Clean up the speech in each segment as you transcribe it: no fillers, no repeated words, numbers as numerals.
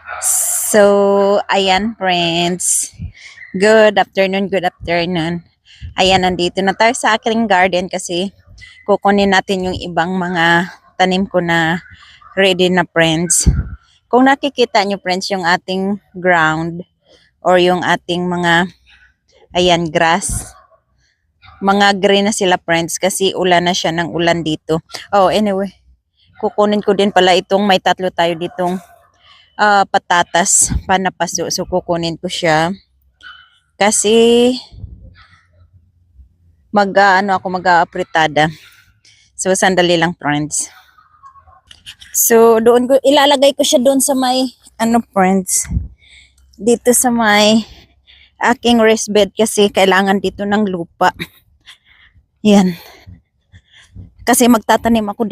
So, ayan friends. Good afternoon, good afternoon. Ayan, nandito na tayo sa aking garden kasi kukunin natin yung ibang mga tanim ko na ready na friends. Kung nakikita nyo friends yung ating ground or yung ating mga, ayan, grass. Mga green na sila friends kasi ulan na siya ng ulan dito. Oh, anyway, kukunin ko din pala itong may tatlo tayo ditong patatas panapaso. So kukunin ko siya kasi mag-apritada. So sandali lang friends. So doon ko ilalagay ko siya doon sa may friends. Dito sa may aking raised bed kasi kailangan dito ng lupa. Yan. Kasi magtatanim ako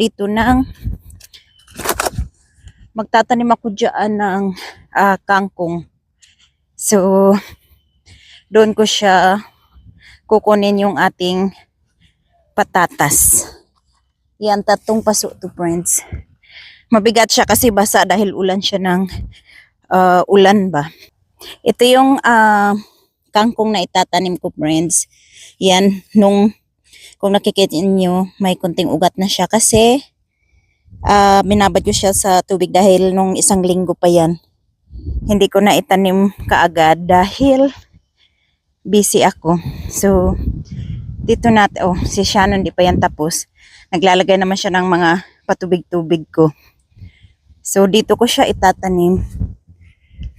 diyan ng kangkong. So doon ko siya kukunin yung ating patatas. Yan, tatlong paso to friends. Mabigat siya kasi basa dahil ulan siya ng ulan ba. Ito yung kangkong na itatanim ko friends. Yan, kung nakikita niyo may kunting ugat na siya kasi binabad ko siya sa tubig dahil nung isang linggo pa yan. Hindi ko na itanim kaagad dahil busy ako. So, dito natin, si Shannon di pa yan tapos. Naglalagay naman siya ng mga patubig-tubig ko. So, dito ko siya itatanim.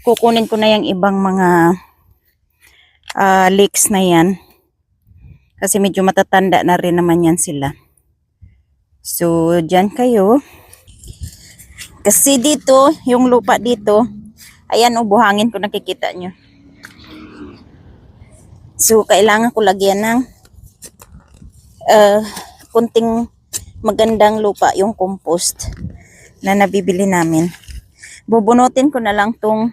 Kukunin ko na yung ibang mga leeks na yan. Kasi medyo matatanda na rin naman yan sila. So, dyan kayo. Kasi dito, yung lupa dito, ayan buhangin ko nakikita nyo. So, kailangan ko lagyan ng kunting magandang lupa, yung compost na nabibili namin. Bubunutin ko na lang tong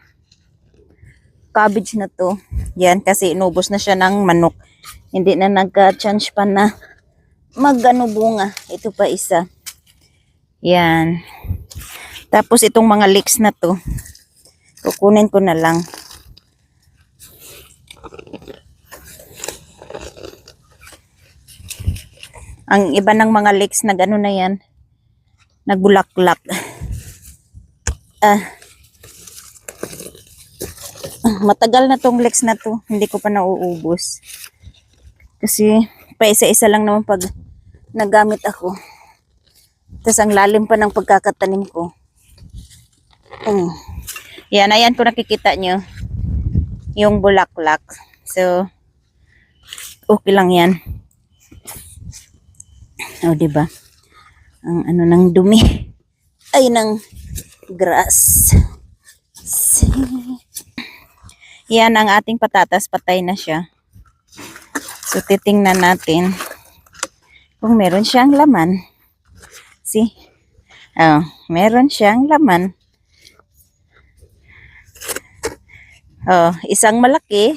cabbage na to. Yan, kasi inubos na siya ng manok. Hindi na nagka-chance pa na bunga. Ito pa isa. Yan. Tapos itong mga leeks na to, kukunin ko na lang. Ang iba ng mga leeks na gano'n na yan, nagbulaklak. Matagal na tong leeks na to, hindi ko pa nauubos. Kasi pa isa-isa lang naman pag nagamit ako. Tapos ang lalim pa ng pagkakatanim ko. Yan, ayan kung nakikita nyo yung bulaklak. So, okay lang yan. O, diba? Ang ng dumi. Ay, ng grass. Yan ang ating patatas. Patay na siya. So, titingnan natin kung meron siyang laman. See? Oh, meron siyang laman. Oh, isang malaki.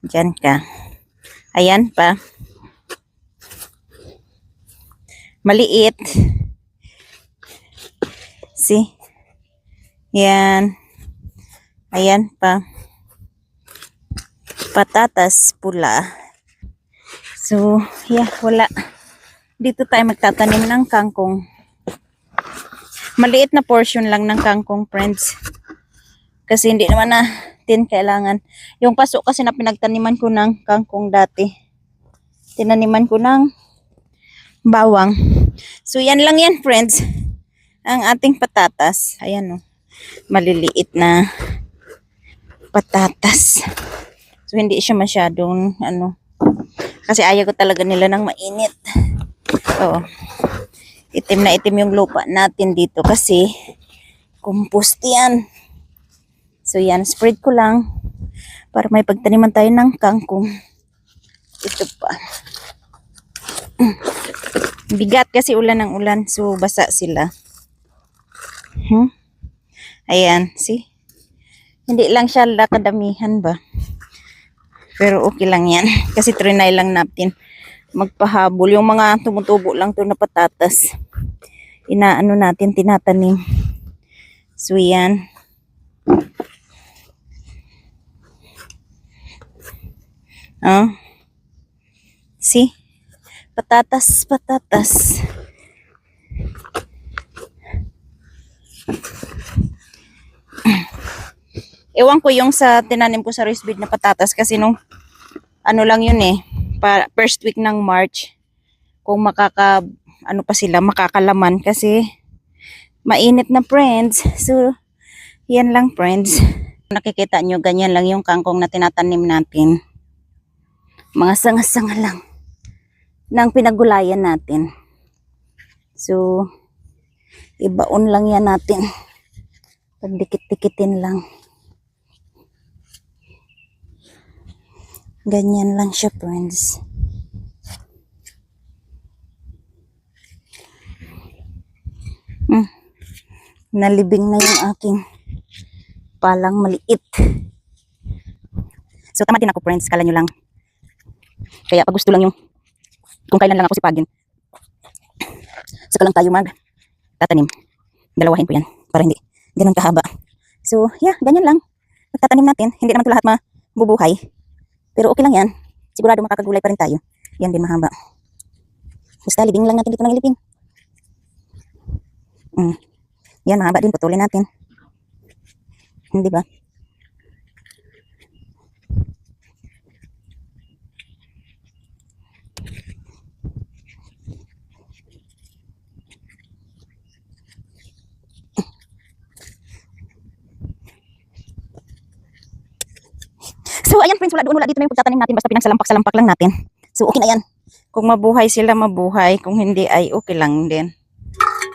Diyan ka. Ayan pa. Maliit. See? Yan. Ayan pa. Patatas pula. So, yeah, wala. Dito tayo magtatanim ng kangkong. Maliit na portion lang ng kangkong, friends. Kasi hindi naman natin kailangan. Yung paso kasi na pinagtaniman ko ng kangkong dati. Tinaniman ko ng bawang. So, yan lang yan, friends. Ang ating patatas. Ayan, maliliit na patatas. So, hindi siya masyadong, kasi ayaw ko talaga nila ng mainit. Oo. Itim na itim yung lupa natin dito kasi compost yan. So, yan. Spread ko lang para may pagtaniman tayo ng kangkong. Ito pa. Bigat kasi ulan ng ulan. So, basa sila. Ayan. See? Hindi lang siya kadamihan ba? Pero okay lang yan. Kasi trinay lang natin magpahabol. Yung mga tumutubo lang to na patatas. Natin, tinatanim. So, yan. Oh, see? Patatas, patatas. Ewan ko yung sa tinanim ko sa raised bed na patatas kasi nung ano lang yun eh, first week ng March, kung ano pa sila, makakalaman kasi mainit na friends. So, yan lang friends. Nakikita nyo, ganyan lang yung kangkong na tinatanim natin. Mga sanga-sanga lang ng pinagulayan natin. So, ibaon lang yan natin. Pagdikit-dikitin lang. Ganyan lang siya, friends. Nalibing na yung aking palang maliit. So, tama din ako, friends. Kala nyo lang. Kaya pag gusto lang yung kung kailan lang ako sipagin. Saka lang tayo tatanim. Dalawahin ko yan para hindi ganun kahaba. So, yeah, ganyan lang. Pagtatanim natin, hindi naman ito lahat mabubuhay. Pero okay lang yan. Sigurado makakagulay pa rin tayo. Yan din mahaba. Basta libing lang natin dito ng libing. Yan, mahaba din. Putulin natin. Hindi ba? So, ayan friends, wala doon, wala dito na yung pagtatanim natin. Basta pinagsalampak-salampak lang natin. So, okay na yan. Kung mabuhay sila, mabuhay. Kung hindi, ay okay lang din.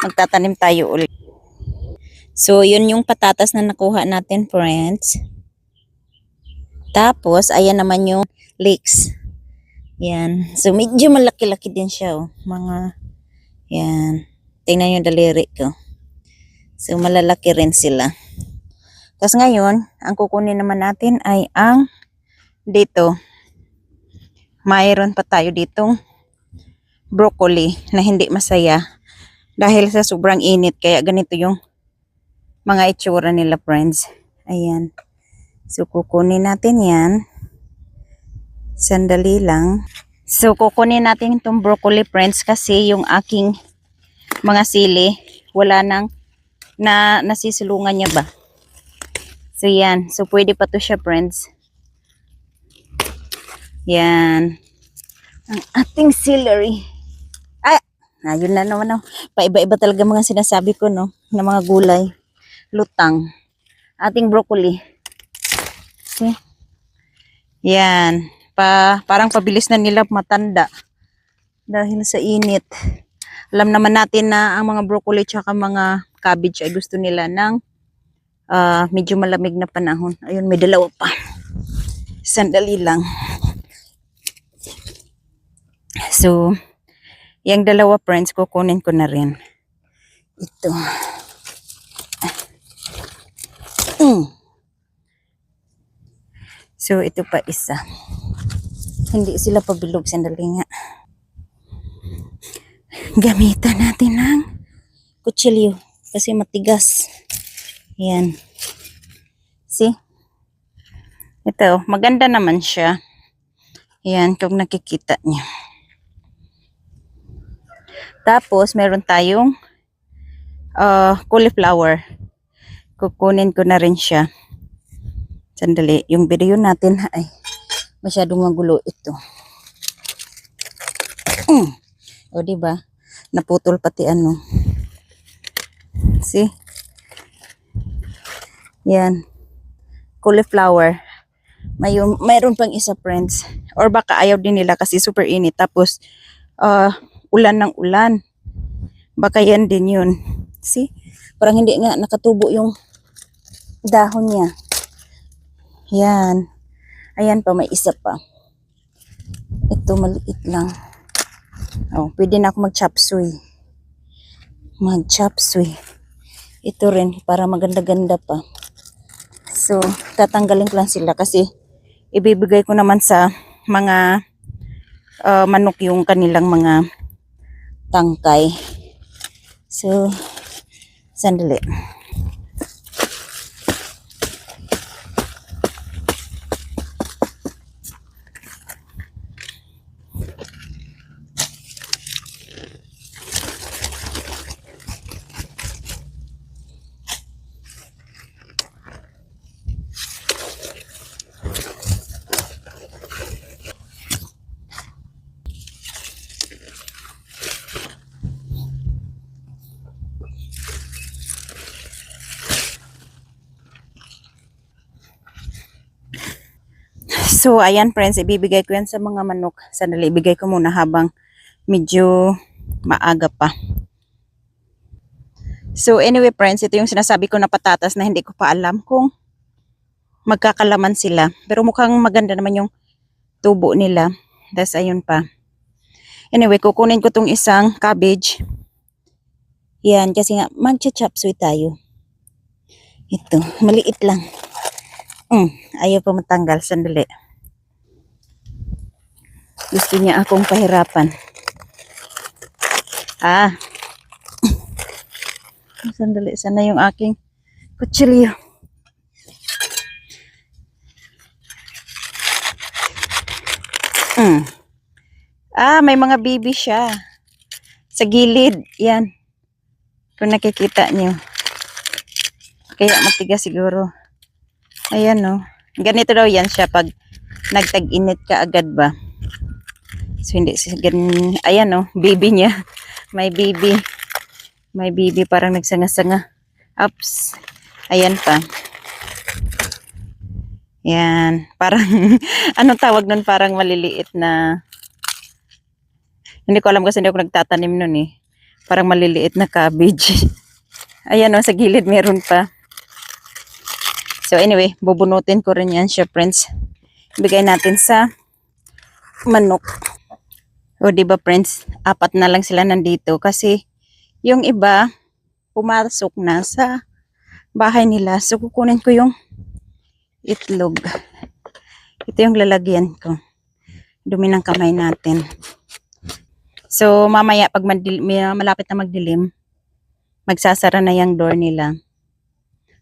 Magtatanim tayo ulit. So, yun yung patatas na nakuha natin, friends. Tapos, ayan naman yung leeks. Yan. So, medyo malaki-laki din siya, oh. Mga, yan. Tingnan yung daliri ko. So, malalaki rin sila. Tapos ngayon, ang kukunin naman natin ay ang dito. Mayroon pa tayo ditong broccoli na hindi masaya dahil sa sobrang init. Kaya ganito yung mga itsura nila, friends. Ayan. So, kukunin natin yan. Sandali lang. So, kukunin natin itong broccoli, friends, kasi yung aking mga sili, wala nang nasisilungan niya ba. So, yan. So, pwede pa to siya, friends. Yan. Ang ating celery. Ay! Ayun na naman, no. Paiba-iba talaga mga sinasabi ko, no. Na mga gulay. Lutang. Ating broccoli. See? Yan. Parang pabilis na nila matanda. Dahil sa init. Alam naman natin na ang mga broccoli tsaka mga cabbage ay gusto nila ng medyo malamig na panahon. Ayun, may dalawa pa. Sandali lang. So, yung dalawa, friends, kukunin ko na rin. Ito. So, ito pa isa. Hindi sila pabilog. Sandali nga. Gamitan natin ng kutsilyo. Kasi matigas. Yan. See? Ito, maganda naman siya. Yan, kung nakikita niyo. Tapos, meron tayong cauliflower. Kukunin ko na rin siya. Sandali, yung video natin ay masyadong magulo ito. O, diba? Naputol pati ano. See? Yan. Cauliflower. Mayroon pang isa, friends. Or baka ayaw din nila kasi super init. Tapos, ulan ng ulan. Baka yan din yun. See? Parang hindi nga nakatubo yung dahon niya. Yan. Ayan pa, may isa pa. Ito, maliit lang. Oh, pwede na ako mag-chop suey. Mag-chop suey. Ito rin, para maganda-ganda pa. So, tatanggalin ko lang sila kasi ibibigay ko naman sa mga manok yung kanilang mga tangkay. So, sandali. So, ayan friends, ibibigay ko yan sa mga manok. Sandali, ibigay ko muna habang medyo maaga pa. So, anyway friends, ito yung sinasabi ko na patatas na hindi ko pa alam kung magkakalaman sila. Pero mukhang maganda naman yung tubo nila. Tapos, ayun pa. Anyway, kukunin ko tong isang cabbage. Yan, kasi nga, magcha-chop suey tayo. Ito, maliit lang. Ayaw pa matanggal, sandali. Gusto niya akong pahirapan. Sandali, sana yung aking kutsilyo. May mga baby siya. Sa gilid, yan. Kung nakikita niyo. Kaya matigas siguro. Ayan, no. Ganito daw yan siya pag nagtag-init ka agad ba. So, hindi ganun. Ayan, no. Baby niya. May baby. May baby parang nagsanga-sanga. Ups. Ayan pa. Yan. Parang, anong tawag nun? Parang maliliit na. Hindi ko alam kasi hindi ako nagtatanim nun eh. Parang maliliit na cabbage. Ayan, no. Sa gilid meron pa. So anyway, bubunutin ko rin yan siya friends. Bigay natin sa manok. O diba friends, 4 na lang sila nandito kasi yung iba pumasok na sa bahay nila. So kukunin ko yung itlog. Ito yung lalagyan ko. Dumi ng kamay natin. So mamaya pag malapit na magdilim, magsasara na yung door nila.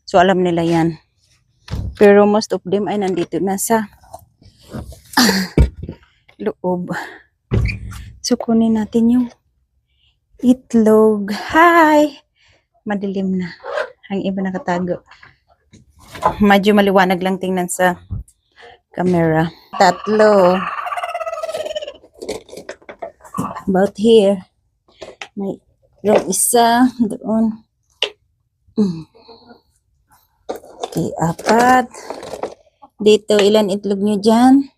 So alam nila yan. Pero most of them ay nandito na sa loob. So, kunin natin yung itlog. Hi! Madilim na. Ang iba nakatago. Medyo maliwanag lang tingnan sa camera. 3. About here. May yung isa doon. Okay, 4. Dito, ilan itlog nyo dyan?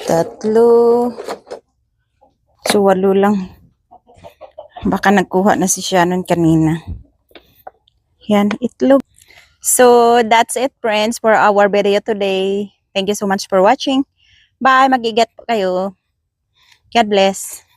3. So, 8 lang. Baka nagkuha na si Shannon kanina. Yan, itlog. So, that's it friends for our video today. Thank you so much for watching. Bye! Mag-igat po kayo. God bless.